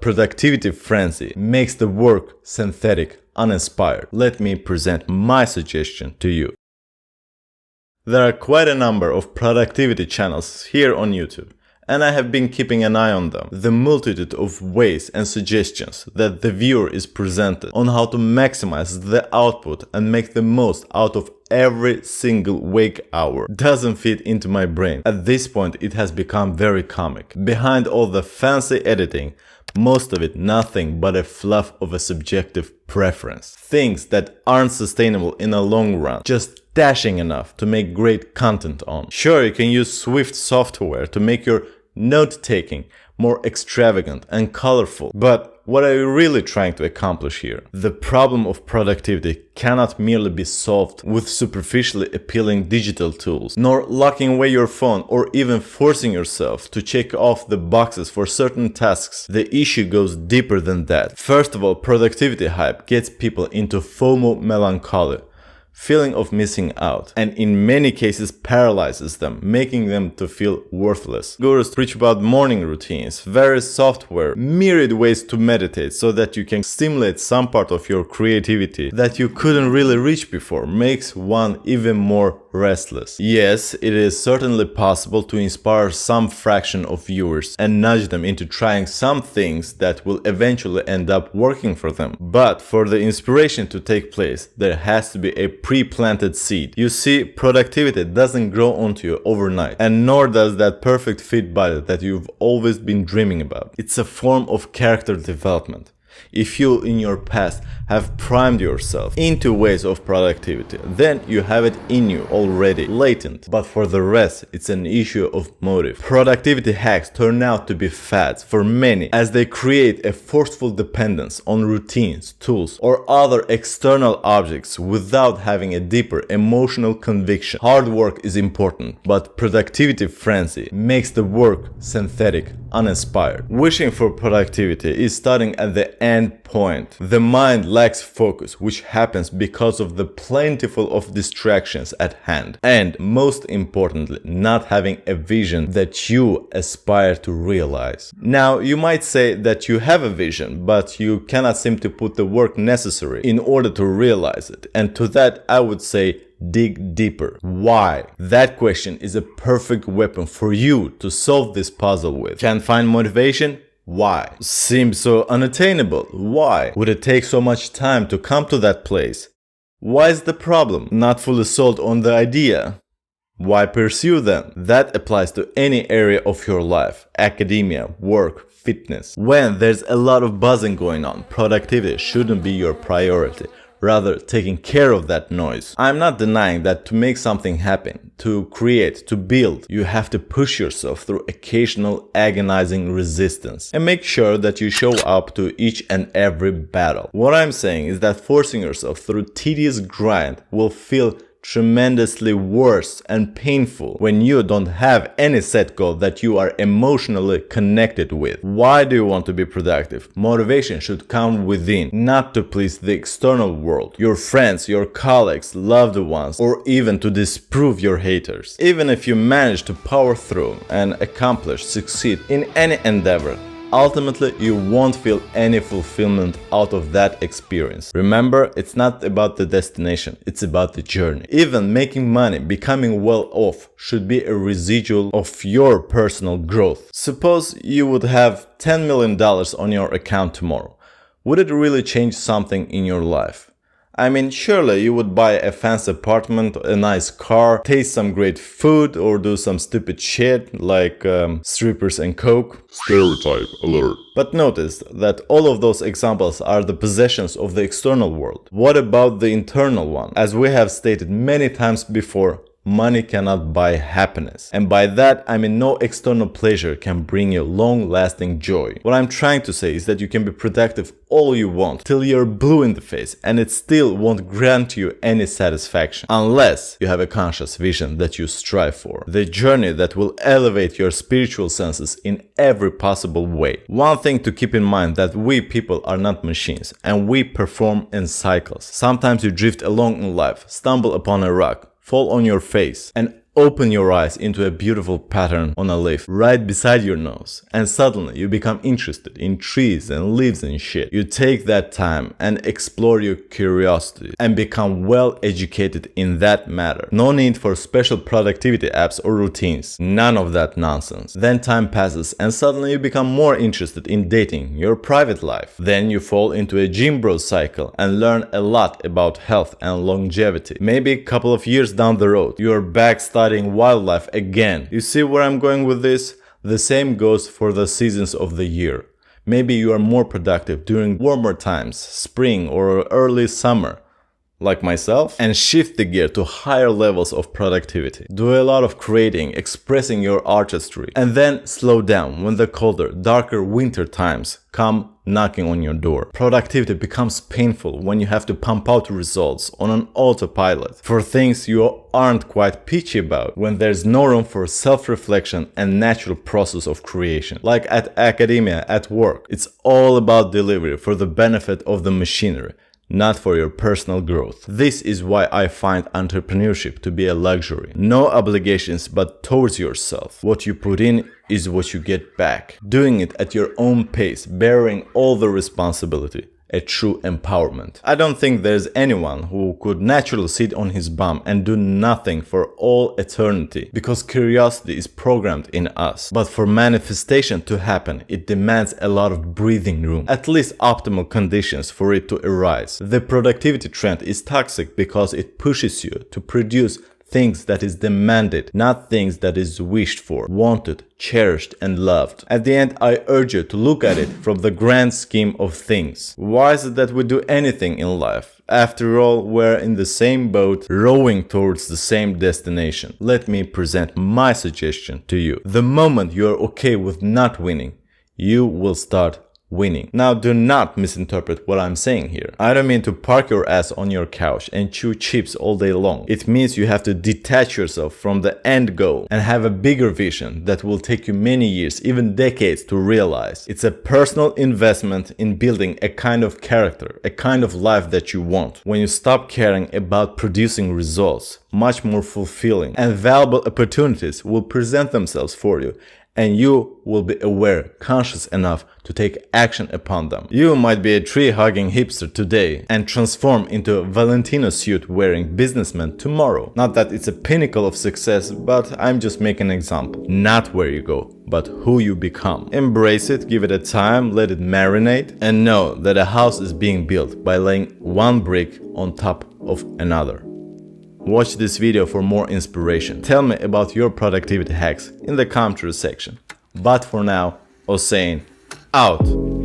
productivity frenzy makes the work synthetic, uninspired. Let me present my suggestion to you. There are quite a number of productivity channels here on YouTube, and I have been keeping an eye on them. The multitude of ways and suggestions that the viewer is presented on how to maximize the output and make the most out of every single wake hour doesn't fit into my brain. At this point, it has become very comic. Behind all the fancy editing, most of it nothing but a fluff of a subjective preference. Things that aren't sustainable in the long run, just dashing enough to make great content on. Sure, you can use Swift software to make your note-taking more extravagant and colorful, but what are you really trying to accomplish here? The problem of productivity cannot merely be solved with superficially appealing digital tools, nor locking away your phone or even forcing yourself to check off the boxes for certain tasks. The issue goes deeper than that. First of all, productivity hype gets people into FOMO melancholy, feeling of missing out, and in many cases paralyzes them, making them to feel worthless. Gurus preach about morning routines, various software, myriad ways to meditate so that you can stimulate some part of your creativity that you couldn't really reach before, makes one even more restless. Yes, it is certainly possible to inspire some fraction of viewers and nudge them into trying some things that will eventually end up working for them. But for the inspiration to take place, there has to be a pre-planted seed. You see, productivity doesn't grow onto you overnight, and nor does that perfect fit body that you've always been dreaming about. It's a form of character development. If you in your past have primed yourself into ways of productivity, then you have it in you already, latent. But for the rest, it's an issue of motive. Productivity hacks turn out to be fads for many, as they create a forceful dependence on routines, tools, or other external objects without having a deeper emotional conviction. Hard work is important, but productivity frenzy makes the work synthetic, uninspired. Wishing for productivity is starting at the end point. The mind lacks focus, which happens because of the plentiful of distractions at hand, and most importantly, not having a vision that you aspire to realize. Now, you might say that you have a vision, but you cannot seem to put the work necessary in order to realize it, and to that I would say, dig deeper. Why? That question is a perfect weapon for you to solve this puzzle with. Can't find motivation? Why? Seems so unattainable. Why? Would it take so much time to come to that place? Why is the problem? Not fully sold on the idea. Why pursue then? That applies to any area of your life, academia, work, fitness. When there's a lot of buzzing going on, productivity shouldn't be your priority. Rather, taking care of that noise. I'm not denying that to make something happen, to create, to build, you have to push yourself through occasional agonizing resistance and make sure that you show up to each and every battle. What I'm saying is that forcing yourself through tedious grind will feel tremendously worse and painful when you don't have any set goal that you are emotionally connected with. Why do you want to be productive? Motivation should come within, not to please the external world, your friends, your colleagues, loved ones, or even to disprove your haters. Even if you manage to power through and accomplish, succeed in any endeavor, ultimately, you won't feel any fulfillment out of that experience. Remember, it's not about the destination, it's about the journey. Even making money, becoming well off, should be a residual of your personal growth. Suppose you would have $10 million on your account tomorrow. Would it really change something in your life? I mean, surely you would buy a fancy apartment, a nice car, taste some great food, or do some stupid shit like strippers and coke. Stereotype alert. But notice that all of those examples are the possessions of the external world. What about the internal one? As we have stated many times before, money cannot buy happiness. And by that, I mean no external pleasure can bring you long-lasting joy. What I'm trying to say is that you can be productive all you want till you're blue in the face, and it still won't grant you any satisfaction unless you have a conscious vision that you strive for. The journey that will elevate your spiritual senses in every possible way. One thing to keep in mind that we people are not machines, and we perform in cycles. Sometimes you drift along in life, stumble upon a rock, fall on your face, and Open your eyes into a beautiful pattern on a leaf right beside your nose, and suddenly you become interested in trees and leaves and shit. You take that time and explore your curiosity and become well educated in that matter. No need for special productivity apps or routines. None of that nonsense. Then time passes and suddenly you become more interested in dating, your private life. Then you fall into a gym bro cycle and learn a lot about health and longevity. Maybe a couple of years down the road, you're back studying wildlife again. You see where I'm going with this? The same goes for the seasons of the year. Maybe you are more productive during warmer times, spring or early summer, like myself, and shift the gear to higher levels of productivity. Do a lot of creating, expressing your artistry, and then slow down when the colder, darker winter times come knocking on your door. Productivity becomes painful when you have to pump out results on an autopilot for things you aren't quite peachy about, when there's no room for self-reflection and natural process of creation. Like at academia, at work, it's all about delivery for the benefit of the machinery, not for your personal growth. This is why I find entrepreneurship to be a luxury. No obligations but towards yourself. What you put in is what you get back. Doing it at your own pace, bearing all the responsibility. A true empowerment. I don't think there's anyone who could naturally sit on his bum and do nothing for all eternity, because curiosity is programmed in us. But for manifestation to happen, it demands a lot of breathing room, at least optimal conditions for it to arise. The productivity trend is toxic because it pushes you to produce things that is demanded, not things that is wished for, wanted, cherished, and loved. At the end, I urge you to look at it from the grand scheme of things. Why is it that we do anything in life? After all, we're in the same boat, rowing towards the same destination. Let me present my suggestion to you. The moment you are okay with not winning, you will start winning. Now, do not misinterpret what I'm saying here. I don't mean to park your ass on your couch and chew chips all day long. It means you have to detach yourself from the end goal and have a bigger vision that will take you many years, even decades, to realize. It's a personal investment in building a kind of character, a kind of life that you want. When you stop caring about producing results, much more fulfilling and valuable opportunities will present themselves for you, and you will be aware, conscious enough to take action upon them. You might be a tree-hugging hipster today and transform into a Valentino suit-wearing businessman tomorrow. Not that it's a pinnacle of success, but I'm just making an example. Not where you go, but who you become. Embrace it, give it a time, let it marinate, and know that a house is being built by laying one brick on top of another. Watch this video for more inspiration. Tell me about your productivity hacks in the commentary section. But for now, Hossein out.